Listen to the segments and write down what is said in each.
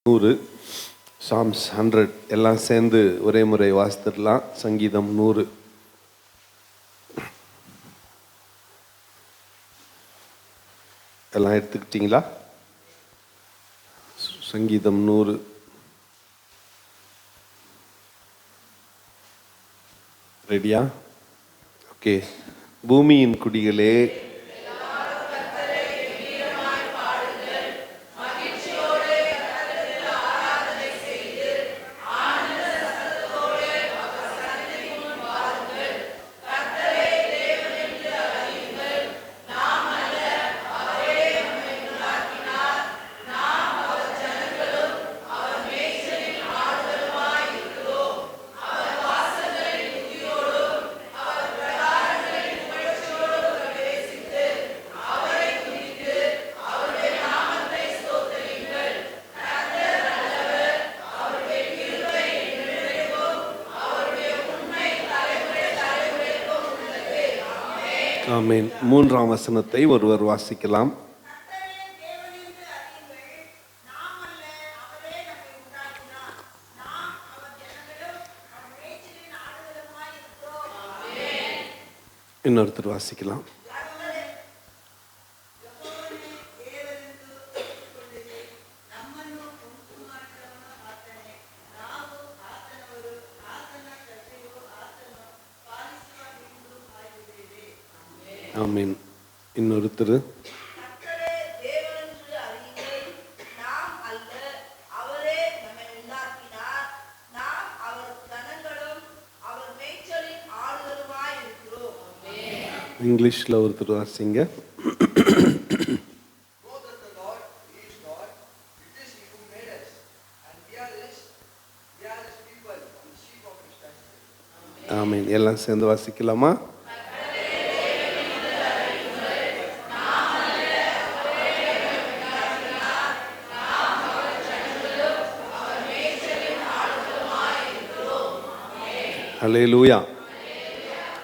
100 Sam's 100 எல்லாம் சேர்ந்து ஒரே முறை வாசித்துடலாம். சங்கீதம் 100. எல்லாம் எடுத்துக்கிட்டீங்களா? சங்கீதம் 100. ரெடியா? ஓகே. பூமியின் குடிகளே, ஆமென். 3ஆம் வசனத்தை ஒருவர் வாசிக்கலாம். இன்னொருத்தர் வாசிக்கலாம். ஆமென். இன்னொருத்தர் இங்கிலீஷ்ல ஒருத்தர் வாசிங்க. ஆமென். எல்லாம் சேர்ந்து வாசிக்கலாமா? ஹல்லேலூயா.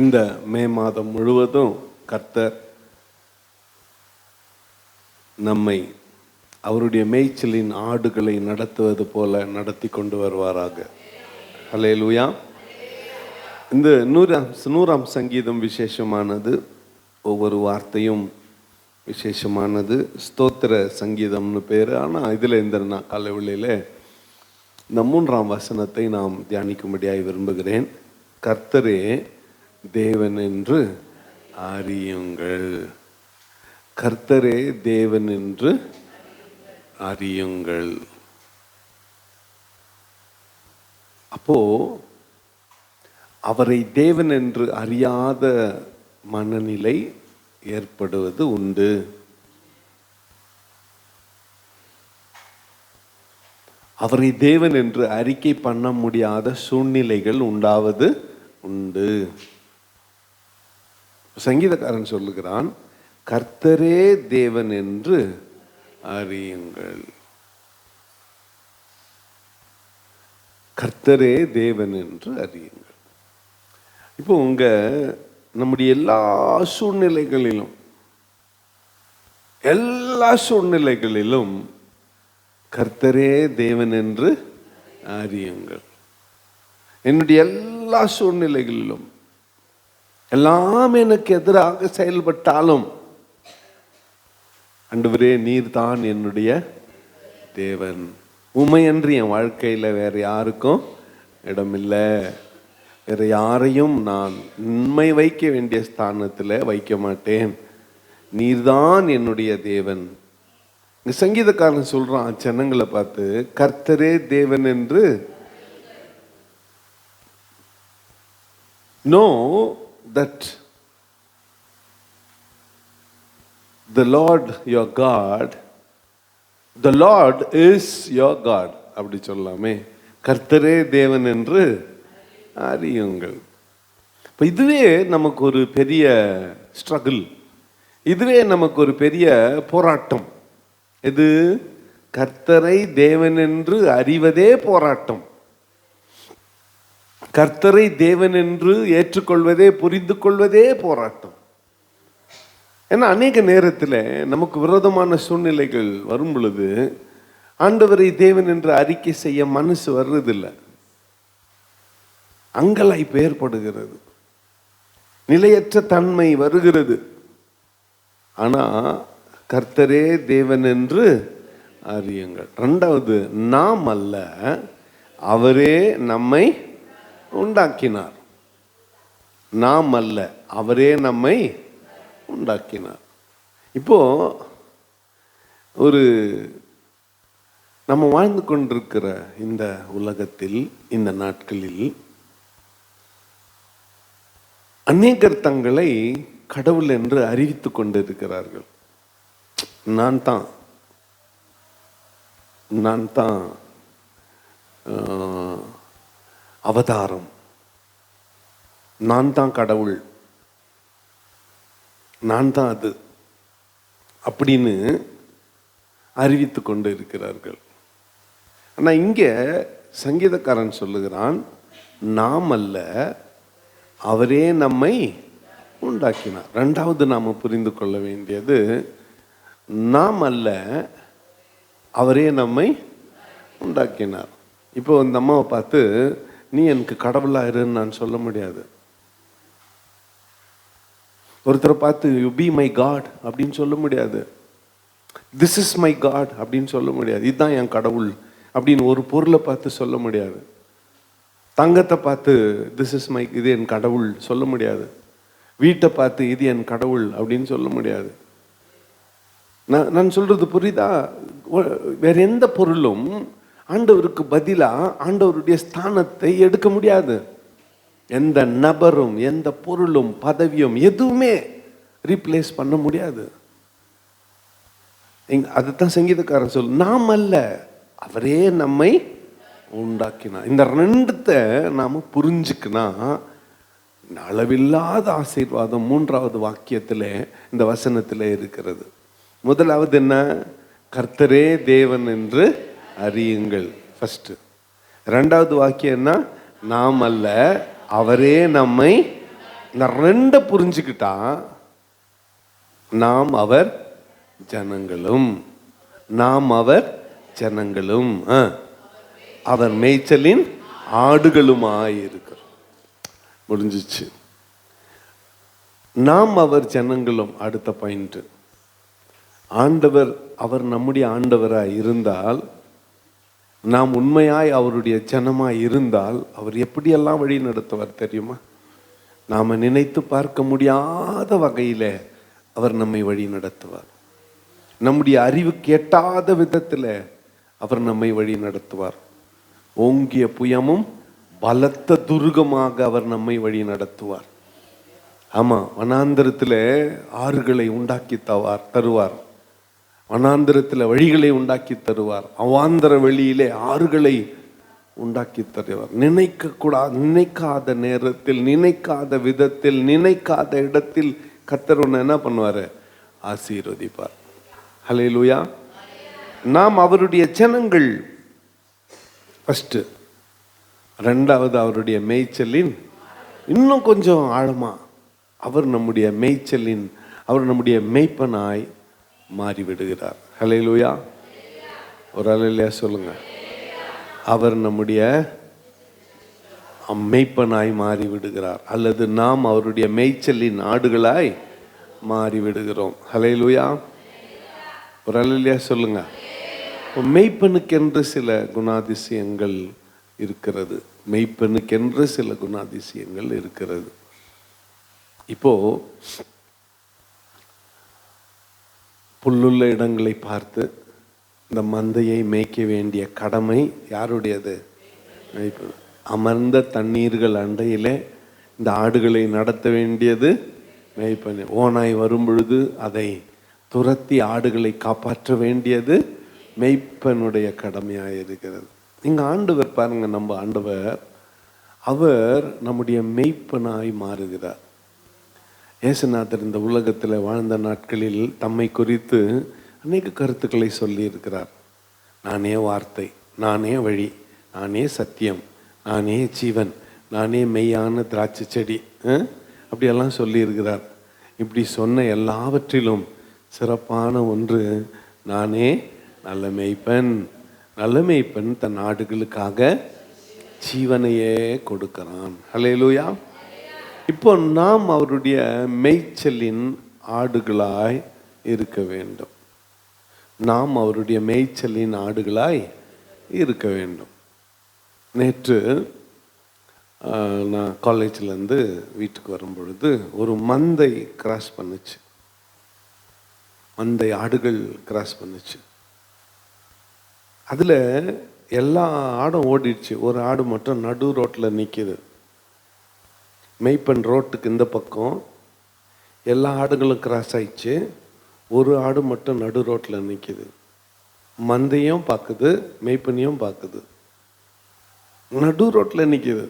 இந்த மே மாதம் முழுவதும் கர்த்தர் நம்மை அவருடைய மேய்ச்சலின் ஆடுகளை நடத்துவது போல நடத்தி கொண்டு வருவாராக. ஹல்லேலூயா. இந்த 100ஆம் சங்கீதம் விசேஷமானது. ஒவ்வொரு வார்த்தையும் விசேஷமானது. ஸ்தோத்திர சங்கீதம்னு பேர். ஆனால் இதில் இந்த காலைவெளியில் இந்த 3ஆம் வசனத்தை நாம் தியானிக்கும்படியாய் விரும்புகிறேன். கர்த்தரே தேவன் என்று அறியுங்கள். கர்த்தரே தேவன் என்று அறியுங்கள். அப்போ அவரை தேவன் என்று அறியாத மனநிலை ஏற்படுவது உண்டு. அவரை தேவன் என்று அறிக்கை பண்ண முடியாத சூழ்நிலைகள் உண்டாவது உண்டு. சங்கீதக்காரன் சொல்லுகிறான், கர்த்தரே தேவன் என்று அறியுங்கள். கர்த்தரே தேவன் என்று அறியுங்கள். இப்போ நம்முடைய எல்லா சூழ்நிலைகளிலும் கர்த்தரே தேவன் என்று அறியுங்கள். என்னுடைய எல்லா சூழ்நிலைகளிலும் எல்லாம் எனக்கு எதிராக செயல்பட்டாலும், ஆண்டவரே நீர் தான் என்னுடைய தேவன், உமையன்று என் வாழ்க்கையில் வேற யாருக்கும் இடமில்லை, வேற யாரையும் நான் உண்மை வைக்க வேண்டிய ஸ்தானத்தில் வைக்க மாட்டேன், நீர்தான் என்னுடைய தேவன். இந்த சங்கீதக்காரன் சொல்றான் ஜனங்களை பார்த்து, கர்த்தரே தேவன் என்று know that the Lord your God, the Lord is your God. அப்படி சொல்லலாமே, கர்த்தரே தேவன் என்று அறியுங்கள். இப்போ இதுவே நமக்கு ஒரு பெரிய ஸ்ட்ரகிள், இதுவே நமக்கு ஒரு பெரிய போராட்டம். இது கர்த்தரை தேவன் என்று அறிவதே போராட்டம். கர்த்தரை தேவன் என்று ஏற்றுக்கொள்வதே, புரிந்து கொள்வதே போராட்டம். ஏன்னா அநேக நேரத்தில் நமக்கு விரோதமான சூழ்நிலைகள் வரும் பொழுது ஆண்டவரை தேவன் என்று அறிக்கை செய்ய மனசு வர்றதில்லை. அங்கலாய்ப்பு ஏற்படுகிறது, நிலையற்ற தன்மை வருகிறது. ஆனா கர்த்தரே தேவன் என்று அறியுங்கள். ரெண்டாவது, நாம் அல்ல, அவரே நம்மை உண்டாக்கினார். நாம் அல்ல, அவரே நம்மை உண்டாக்கினார். இப்போ ஒரு நம்ம வாழ்ந்து கொண்டிருக்கிற இந்த உலகத்தில், இந்த நாட்களில் அநேகர் தங்களை கடவுள் என்று அறிவித்துக் கொண்டிருக்கிறார்கள். நான் தான் அவதாரம், நான் தான் கடவுள், நான் தான் அது அப்படின்னு அறிவித்து கொண்டு இருக்கிறார்கள். ஆனால் இங்கே சங்கீதக்காரன் சொல்லுகிறான், நாம் அல்ல, அவரே நம்மை உண்டாக்கினார். ரெண்டாவது நாம் புரிந்து கொள்ள வேண்டியது, நாம் அல்ல, அவரே நம்மை உண்டாக்கினார். இப்போ இந்த அம்மாவை பார்த்து நீ எனக்கு கடவுளாக இருன்னு நான் சொல்ல முடியாது. ஒருத்தரை பார்த்து யூ பி மை காட் அப்படின்னு சொல்ல முடியாது. திஸ் இஸ் மை காட் அப்படின்னு சொல்ல முடியாது. இதுதான் என் கடவுள் அப்படின்னு ஒரு பொருளை பார்த்து சொல்ல முடியாது. தங்கத்தை பார்த்து திஸ் இஸ் மை, இது என் கடவுள் சொல்ல முடியாது. வீட்டை பார்த்து இது என் கடவுள் அப்படின்னு சொல்ல முடியாது. நான் சொல்றது புரியுதா? வேற எந்த பொருளும் ஆண்டவருக்கு பதிலாக ஆண்டவருடைய ஸ்தானத்தை எடுக்க முடியாது. எந்த நபரும், எந்த பொருளும், பதவியும் எதுவுமே ரீப்ளேஸ் பண்ண முடியாது. அதுதான் சங்கீதக்காரன் சொல், நாம் அல்ல, அவரே நம்மை உண்டாக்கினார். இந்த ரெண்டுத்தை நாம புரிஞ்சுக்கினா அளவில்லாத ஆசீர்வாதம் மூன்றாவது வாக்கியத்தில், இந்த வசனத்தில் இருக்கிறது. முதலாவது என்ன? கர்த்தரே தேவன் என்று அறியுங்கள், ஃபர்ஸ்ட். ரெண்டாவது வாக்கியம் என்ன? நாம் அல்ல, அவரே நம்மை. இந்த ரெண்டை புரிஞ்சுக்கிட்டா நாம் அவர் ஜனங்களும், நாம் அவர் ஜனங்களும், அவர் மேய்ச்சலின் ஆடுகளுமாயிருக்கிறோம். முடிஞ்சிச்சு. நாம் அவர் ஜனங்களும். அடுத்த பாயிண்ட், ஆண்டவர், அவர் நம்முடைய ஆண்டவராய் இருந்தால், நாம் உண்மையாய் அவருடைய ஜனமாய் இருந்தால், அவர் எப்படியெல்லாம் வழி நடத்துவார் தெரியுமா? நாம் நினைத்து பார்க்க முடியாத வகையில் அவர் நம்மை வழி நடத்துவார். நம்முடைய அறிவுக்கு எட்டாத விதத்தில் அவர் நம்மை வழி நடத்துவார். ஓங்கிய புயமும் பலத்த துருகமாக அவர் நம்மை வழி நடத்துவார். ஆமாம், வனாந்திரத்தில் ஆறுகளை உண்டாக்கி தருவார். வனாந்திரத்தில் வழிகளை உண்டாக்கி தருவார். அவாந்தர வெளியிலே ஆறுகளை உண்டாக்கி தருவார். நினைக்காத நேரத்தில், நினைக்காத விதத்தில், நினைக்காத இடத்தில் கர்த்தர் ஒன்று என்ன பண்ணுவார்? ஆசீர்வதிப்பார். ஹல்லேலூயா. நாம் அவருடைய ஜனங்கள் ஃபர்ஸ்ட். ரெண்டாவது, அவருடைய மேய்ச்சலின், இன்னும் கொஞ்சம் ஆழமா, அவர் நம்முடைய மேய்ச்சலின், அவர் நம்முடைய மேய்ப்பனாய் மாறிவிடுகிறார். ஹல்லேலூயா. ஒரு ஹல்லேலூயா சொல்லுங்க. அவர் நம்முடைய மேய்ப்பனாய் மாறிவிடுகிறார், அல்லது நாம் அவருடைய மேய்ச்சலின் ஆடுகளாய் மாறிவிடுகிறோம். ஹல்லேலூயா. ஒரு ஹல்லேலூயா சொல்லுங்க. மெய்ப்பனுக்கென்று சில குணாதிசயங்கள் இருக்கிறது. மெய்ப்பனுக்கென்று சில குணாதிசயங்கள் இருக்கிறது. இப்போ புல்லுள்ள இடங்களை பார்த்து இந்த மந்தையை மேய்க்க வேண்டிய கடமை யாருடையது? மேய்ப்பன். அமர்ந்த தண்ணீர்கள் அண்டையிலே இந்த ஆடுகளை நடத்த வேண்டியது மேய்ப்பன். ஓநாய் வரும் பொழுது அதை துரத்தி ஆடுகளை காப்பாற்ற வேண்டியது மேய்ப்பனுடைய கடமையாக இருக்கிறது. இங்கே ஆண்டவர் பாருங்க, நம்ம ஆண்டவர், அவர் நம்முடைய மேய்ப்பனாய் மாறுகிறார். இயேசுநாதர் இந்த உலகத்தில் வாழ்ந்த நாட்களில் தம்மை குறித்து அநேக கருத்துக்களை சொல்லி இருக்கிறார். நானே வார்த்தை, நானே வழி, நானே சத்தியம், நானே ஜீவன், நானே மெய்யான திராட்சை செடி, அப்படியெல்லாம் சொல்லியிருக்கிறார். இப்படி சொன்ன எல்லாவற்றிலும் சிறப்பான ஒன்று, நானே நல்ல மேய்ப்பன், நல்ல மேய்ப்பன் தன் ஆடுகளுக்காக ஜீவனையே கொடுக்கிறான். ஹல்லேலூயா. இப்போ நாம் அவருடைய மேய்ச்சலின் ஆடுகளாய் இருக்க வேண்டும். நாம் அவருடைய மேய்ச்சலின் ஆடுகளாய் இருக்க வேண்டும். நேற்று நான் காலேஜ்லேருந்து வீட்டுக்கு வரும்பொழுது ஒரு மந்தை கிராஸ் பண்ணுச்சு. மந்தை ஆடுகள் கிராஸ் பண்ணுச்சு. அதில் எல்லா ஆடும் ஓடிடுச்சு. ஒரு ஆடு மட்டும் நடு ரோட்டில் நிற்கிது. மெய்ப்பன் ரோட்டுக்கு இந்த பக்கம் எல்லா ஆடுகளும் கிராஸ் ஆயிடுச்சு. ஒரு ஆடு மட்டும் நடு ரோட்டில் நிற்கிது. மந்தையும் பார்க்குது, மெய்ப்பனையும் பார்க்குது. நடு ரோட்டில் நிற்கிது.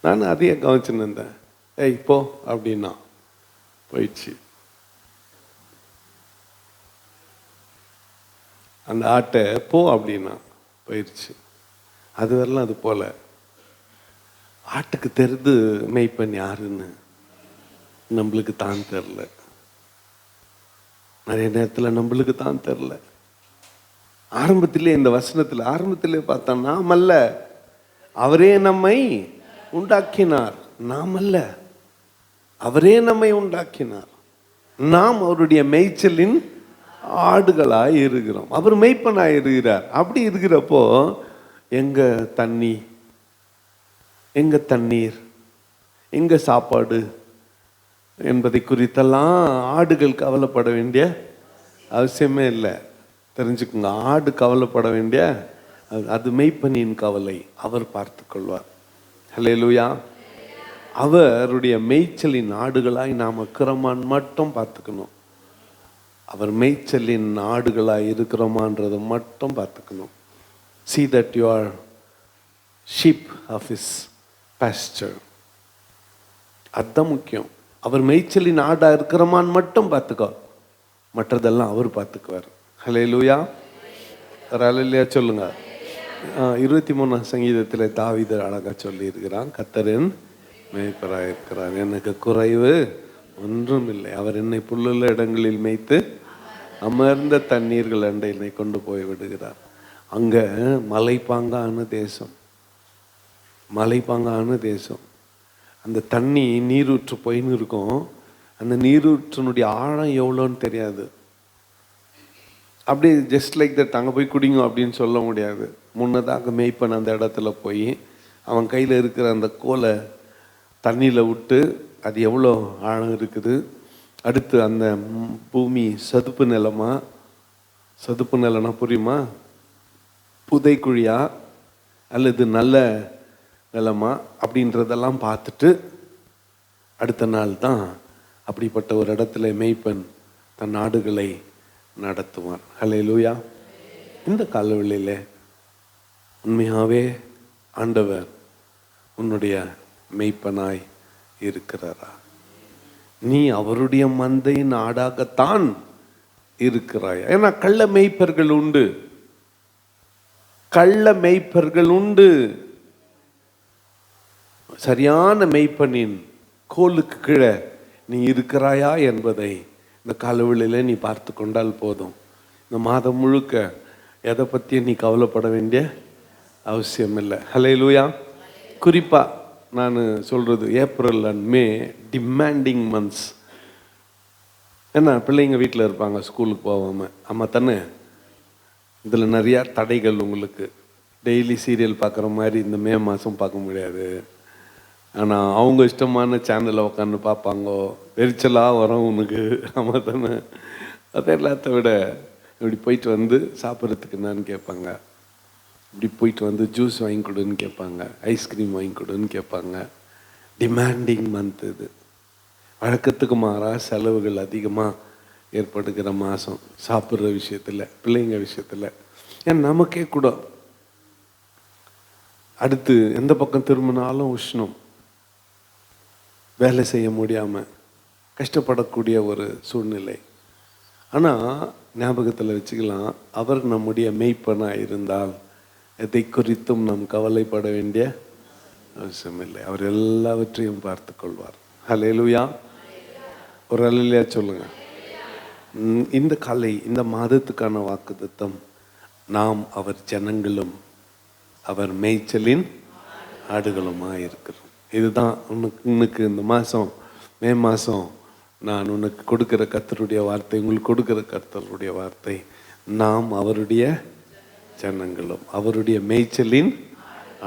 நான் அதையே கவனிச்சுன்னு இருந்தேன். ஏய் போ அப்படின்னா போயிடுச்சு. அந்த ஆட்டை போ அப்படின்னா போயிடுச்சு. அது வரலாம். அது போல ஆட்டுக்கு தெரிது மெய்ப்பன் யாருன்னு, நம்மளுக்கு தான் தெரில. நிறைய நேரத்தில் நம்மளுக்கு தான் தெரில. ஆரம்பத்திலே இந்த வசனத்தில் ஆரம்பத்திலே பார்த்தா நாம் அல்ல, அவரே நம்மை உண்டாக்கினார். நாம் அல்ல, அவரே நம்மை உண்டாக்கினார். நாம் அவருடைய மேய்ச்சலின் ஆடுகளாய் இருக்கிறோம். அவர் மேய்ப்பனாய் இருக்கிறார். அப்படி இருக்கிறப்போ எங்க தண்ணி, எங்க தண்ணீர், எங்க சாப்பாடு என்பதை குறித்தெல்லாம் ஆடுகள் கவலைப்பட வேண்டிய அவசியமே இல்லை. தெரிஞ்சுக்குங்க, ஆடு கவலைப்பட வேண்டிய அது மெய்ப்பனின் கவலை. அவர் பார்த்து கொள்வார். ஹல்லேலூயா. அவருடைய மேய்ச்சலின் ஆடுகளாய் நாம் இருக்கிறோமான்னு மட்டும் பார்த்துக்கணும். அவர் மேய்ச்சலின் ஆடுகளாய் இருக்கிறோமான்றதை மட்டும் பார்த்துக்கணும். See that you are sheep of his pasture. அதுதான் முக்கியம். அவர் மேய்ச்சலின் ஆடா இருக்கிறோமான்னு மட்டும் பார்த்துக்கோ, மற்றதெல்லாம் அவர் பார்த்துக்குவார். ஹல்லேலூயா. ஹல்லேலூயா சொல்லுங்க. 23 சங்கீதத்தில் தாவீது அழகா சொல்லி இருக்கிறான், கர்த்தரின் மேய்ப்பராய் இருக்கிறார், எனக்கு குறைவு ஒன்றும் இல்லை. அவர் என்னை புல்லுள்ள இடங்களில் மேய்த்து அமர்ந்த தண்ணீர்கள் அண்டையினை கொண்டு போய் விடுகிறார். அங்க மலைப்பாங்கான தேசம், மலைப்பாங்கான தேசம். அந்த தண்ணி நீரூற்று போயின்னு இருக்கும். அந்த நீரூற்றினுடைய ஆழம் எவ்வளோன்னு தெரியாது. அப்படி ஜஸ்ட் லைக் தட் அங்கே போய் குடிங்க அப்படின்னு சொல்ல முடியாது. முன்னதாக மேய்ப்பன் அந்த இடத்துல போய் அவன் கையில் இருக்கிற அந்த கோலை தண்ணியில் விட்டு அது எவ்வளோ ஆழம் இருக்குது, அடுத்து அந்த பூமி சதுப்பு நிலமா, சதுப்பு நிலம்னா புரியுமா, புதைக்குழியா அல்லது நல்ல நிலமா அப்படின்றதெல்லாம் பார்த்துட்டு அடுத்த நாள் தான் அப்படிப்பட்ட ஒரு இடத்துல மேய்ப்பன் தன் ஆடுகளை நடத்துவார். ஹல்லேலூயா. இந்த காலவெளியிலே உண்மையாகவே ஆண்டவர் உன்னுடைய மெய்ப்பனாய் இருக்கிறாரா? நீ அவருடைய மந்தையின் ஆடாகத்தான் இருக்கிறாயா? ஏன்னா கள்ள மெய்ப்பர்கள் உண்டு, கள்ள மெய்ப்பர்கள் உண்டு. சரியான மெய்ப்பனின் கோலுக்கு கீழே நீ இருக்கிறாயா என்பதை இந்த காலவெளியில் நீ பார்த்து கொண்டால் போதும். இந்த மாதம் முழுக்க எதை பற்றியும் நீ கவலைப்பட வேண்டிய அவசியம் இல்லை. ஹல்லேலூயா. குறிப்பாக நான் சொல்கிறது April and May demanding months. ஏன்னா பிள்ளைங்க வீட்டில் இருப்பாங்க, ஸ்கூலுக்கு போகாமல். ஆமாம் தானே? இதில் நிறையா தடைகள். உங்களுக்கு டெய்லி சீரியல் பார்க்குற மாதிரி இந்த மே மாதம் பார்க்க முடியாது. ஆனால் அவங்க இஷ்டமான சேனலில் உட்காந்து பார்ப்பாங்க. எரிச்சலாக வரும் உனக்கு. ஆமாம் தானே? அதை எல்லாத்த விட இப்படி போயிட்டு வந்து சாப்பிட்றதுக்கு என்னன்னு கேட்பாங்க, இப்படி போயிட்டு வந்து ஜூஸ் வாங்கி கொடுன்னு கேட்பாங்க, ஐஸ்கிரீம் வாங்கி கொடுன்னு கேட்பாங்க. டிமாண்டிங் மந்த் இது. வழக்கத்துக்கு மாறாக செலவுகள் அதிகமாக ஏற்படுகிற மாதம் சாப்பிட்ற விஷயத்தில், பிள்ளைங்க விஷயத்தில். ஏன் நமக்கே கூட அடுத்து எந்த பக்கம் திரும்பினாலும் உஷ்ணம், வேலை செய்ய முடியாமல் கஷ்டப்படக்கூடிய ஒரு சூழ்நிலை. ஆனால் ஞாபகத்தில் வச்சுக்கலாம், அவர் நம்முடைய மெய்ப்பனாக இருந்தால் எதை குறித்தும் நாம் கவலைப்பட வேண்டிய அவசியம் இல்லை. அவர் எல்லாவற்றையும் பார்த்து கொள்வார். ஹல்லேலூயா. ஒரு ஹல்லேலூயா சொல்லுங்க. இந்த காலை, இந்த மாதத்துக்கான வாக்குத்தத்தம், நாம் அவர் ஜனங்களும் அவர் மேய்ச்சலின் ஆடுகளுமாக இருக்கிறோம். இதுதான் உனக்கு இந்த மாதம் மே மாதம் நான் உனக்கு கொடுக்குற கர்த்தருடைய வார்த்தை, உங்களுக்கு கொடுக்குற கர்த்தருடைய வார்த்தை. நாம் அவருடைய ஜனங்களும் அவருடைய மேய்ச்சலின்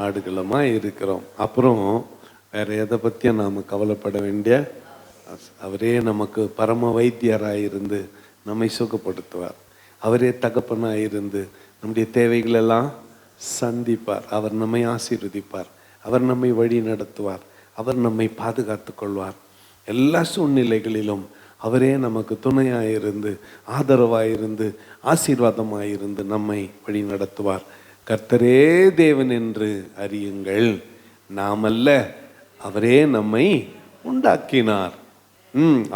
ஆடுகளுமாக இருக்கிறோம். அப்புறம் வேற எதை பற்றியும் நாம் கவலைப்பட வேண்டிய, அவரே நமக்கு பரம வைத்தியராக இருந்து நம்மை சுகப்படுத்துவார். அவரே தகப்பனாக இருந்து நம்முடைய தேவைகளெல்லாம் சந்திப்பார். அவர் நம்மை ஆசீர்வதிப்பார். அவர் நம்மை வழி நடத்துவார். அவர் நம்மை பாதுகாத்து கொள்வார். எல்லா சூழ்நிலைகளிலும் அவரே நமக்கு துணையாக இருந்து ஆதரவாக இருந்து ஆசீர்வாதமாக இருந்து நம்மை வழி நடத்துவார். கர்த்தரே தேவன் என்று அறியுங்கள், நாமல்ல அவரே நம்மை உண்டாக்கினார்.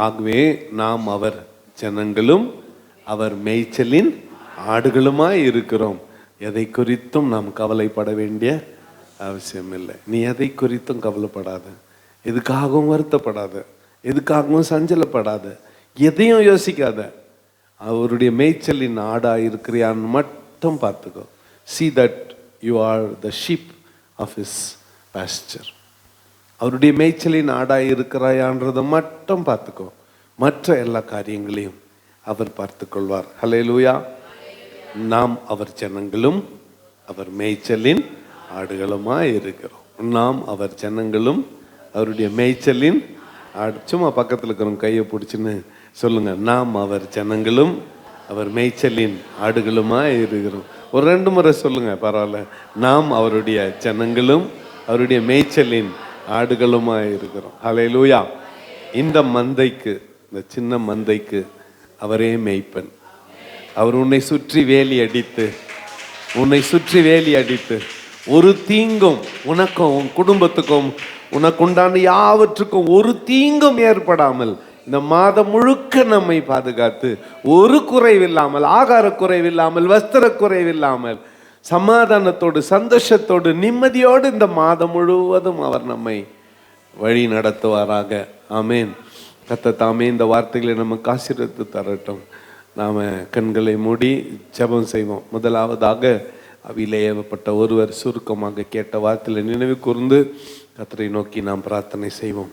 ஆகவே நாம் அவர் ஜனங்களும் அவர் மேய்ச்சலின் ஆடுகளுமாய் இருக்கிறோம். எதை குறித்தும் நாம் கவலைப்பட வேண்டிய அவசியம் இல்லை. நீ எதை குறித்தும் கவலைப்படாத, எதுக்காகவும் வருத்தப்படாத, எதுக்காகவும் சஞ்சலப்படாத, எதையும் யோசிக்காத. அவருடைய மேய்ச்சலின் ஆடா இருக்கிறியான்னு மட்டும் பார்த்துக்கோ. See that you are the sheep of his pasture. அவருடைய மேய்ச்சலின் ஆடா இருக்கிறாயான்றதை மட்டும் பார்த்துக்கோ. மற்ற எல்லா காரியங்களையும் அவர் பார்த்து கொள்வார். ஹல்லேலூயா. நாம் அவர் ஜனங்களும் அவர் மேய்ச்சலின் ஆடுகளுமாய் இருக்கிறோம். நாம் அவர் ஜனங்களும் அவருடைய மேய்ச்சலின் ஆடு. சும்மா பக்கத்தில் இருக்கிறவங்க கையை பிடிச்சின்னு சொல்லுங்க, நாம் அவர் ஜனங்களும் அவர் மேய்ச்சலின் ஆடுகளுமாய் இருக்கிறோம். ஒரு 2 முறை சொல்லுங்க, பரவாயில்ல. நாம் அவருடைய ஜனங்களும் அவருடைய மேய்ச்சலின் ஆடுகளுமாய் இருக்கிறோம். ஹல்லேலூயா. இந்த மந்தைக்கு, இந்த சின்ன மந்தைக்கு அவரே மேய்ப்பன். அவர் உன்னை சுற்றி வேலி அடித்து ஒரு தீங்கும் உனக்கும் உன் குடும்பத்துக்கும் உனக்குண்டான யாவற்றுக்கும் ஒரு தீங்கும் ஏற்படாமல் இந்த மாதம் முழுக்க நம்மை பாதுகாத்து, ஒரு குறைவில்லாமல், ஆகார குறைவில்லாமல், வஸ்திர குறைவில்லாமல், சமாதானத்தோடு சந்தோஷத்தோடு நிம்மதியோடு இந்த மாதம் முழுவதும் அவர் நம்மை வழி நடத்துவாராக. ஆமேன். கர்த்தர் தாமே இந்த வார்த்தைகளை நமக்கு ஆசீர்வதித்து தரட்டும். நாம் கண்களை மூடி ஜெபம் செய்வோம். முதலாவதாக அவிலே ஏவப்பட்ட ஒருவர் சுருக்கமாக கேட்ட வார்த்தைகளை நினைவு கூர்ந்து கர்த்தரை நோக்கி நாம் பிரார்த்தனை செய்வோம்.